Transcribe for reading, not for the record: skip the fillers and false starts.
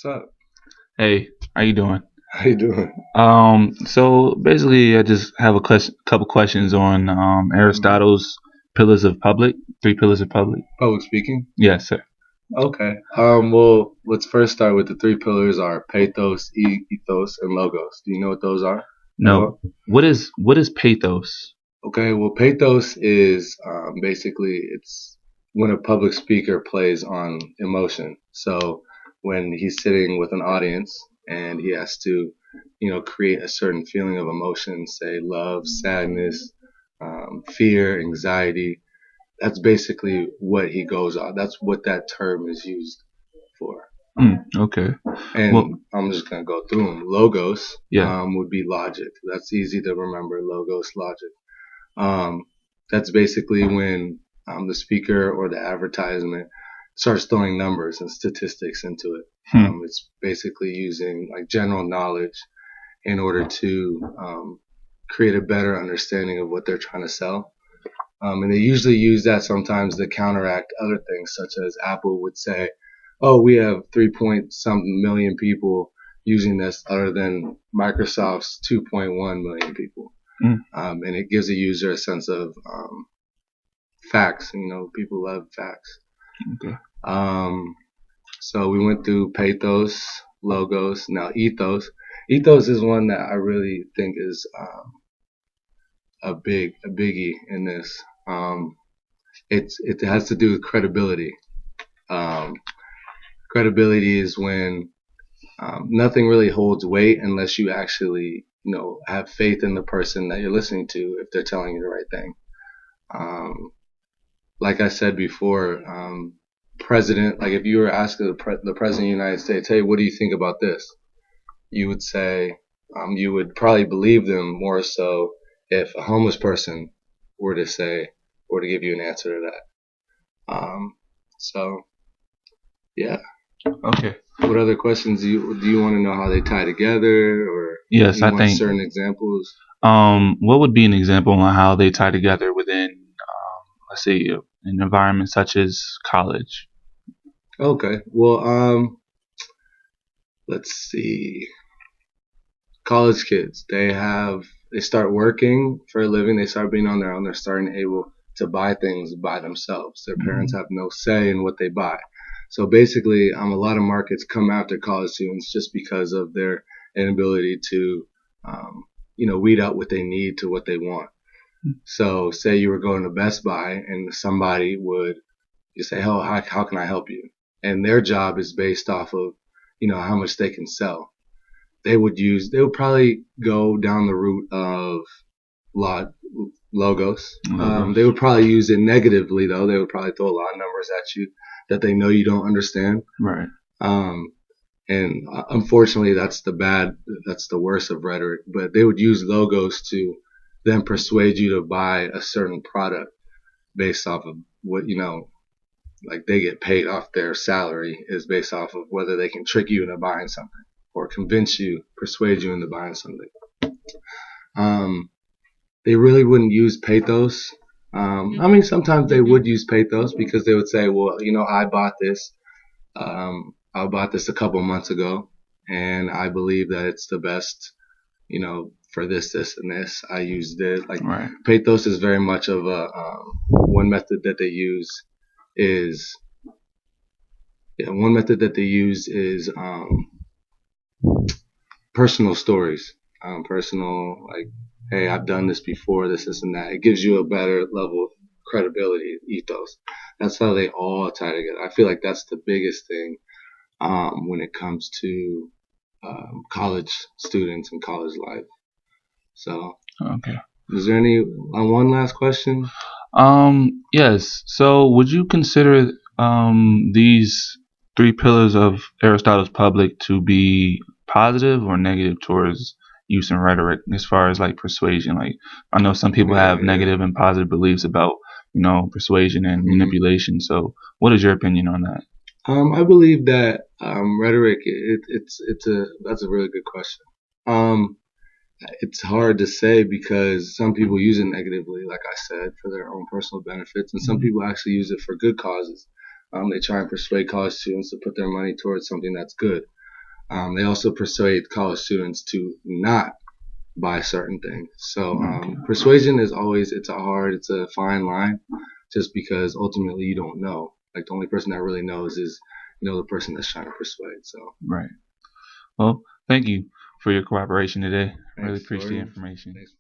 What's up? Hey, how you doing? How you doing? So basically, I just have a couple questions on Mhm. Aristotle's pillars of public, three pillars of public. Public speaking. Yes, sir. Okay. Well, let's first start with the three pillars are pathos, ethos, and logos. Do you know what those are at No, all? what is pathos? Okay. Well, pathos is basically it's when a public speaker plays on emotion. So when he's sitting with an audience and he has to, create a certain feeling of emotion, say love, sadness, fear, anxiety. That's basically what he goes on. That's what that term is used for. Okay. Well, And I'm just gonna go through them. Logos yeah. would be logic. That's easy to remember. Logos, logic. Um, that's basically when the speaker or the advertisement starts throwing numbers and statistics into it. Hmm. It's basically using like general knowledge in order to create a better understanding of what they're trying to sell. And they usually use that sometimes to counteract other things, such as Apple would say, "Oh, we have 3 point something million people using this, other than Microsoft's 2.1 million people." Mm, And it gives a user a sense of facts. People love facts. okay. Um, so we went through pathos, logos, now ethos. Ethos is one that I really think is a biggie in this. It has to do with credibility. Um, Credibility is when nothing really holds weight unless you actually, have faith in the person that you're listening to if they're telling you the right thing. Um, like I said before, president, like if you were asking the president of the United States, hey, what do you think about this? You would say, you would probably believe them more so if a homeless person were to say, or to give you an answer to that. So yeah. Okay. What other questions do you want to know how they tie together, or Yes, you I want think. certain examples? What would be an example on how they tie together within, let's say, an environment such as college? Okay. Well, let's see. College kids, they start working for a living. They start being on their own. They're starting able to buy things by themselves. Their parents Mhm. have no say in what they buy. So basically, a lot of markets come after college students just because of their inability to, weed out what they need to what they want. So say you were going to Best Buy and somebody would you say, "Oh, how can I help you?" And their job is based off of, how much they can sell. They would probably go down the route of lot logos. They Logos. would probably use it negatively though. They would probably throw a lot of numbers at you that they know you don't understand. Right. Um, and unfortunately, that's the worst of rhetoric. But they would use logos to then persuade you to buy a certain product based off of what like they get paid off their salary is based off of whether they can trick you into buying something or convince you, persuade you into buying something. Um, they really wouldn't use pathos. I mean, sometimes they would use pathos because they would say, well, I bought this. I bought this a couple months ago, and I believe that it's the best, for this, and this. I used it. Like Right. pathos is very much of a one method that they use is one method that they use is personal stories. Personal, like, hey, I've done this before, this, and that. It gives you a better level of credibility, ethos. That's how they all tie together. I feel like that's the biggest thing when it comes to college students and college life. So, Okay. is there any one last question? Yes. So, would you consider these three pillars of Aristotle's public to be positive or negative towards use in rhetoric, as far as like persuasion? Like, I know some people Yeah, have yeah. negative and positive beliefs about, persuasion and Mm-hmm. manipulation. So, what is your opinion on that? I believe that rhetoric. It's a that's a really good question. Um, it's hard to say because some people use it negatively, like I said, for their own personal benefits, and some Mhm. people actually use it for good causes. They try and persuade college students to put their money towards something that's good. They also persuade college students to not buy certain things. So persuasion is always it's a fine line, just because ultimately you don't know. Like the only person that really knows is the person that's trying to persuade. So Right. Well, thank you for your cooperation today. Really thanks appreciate the for information. thanks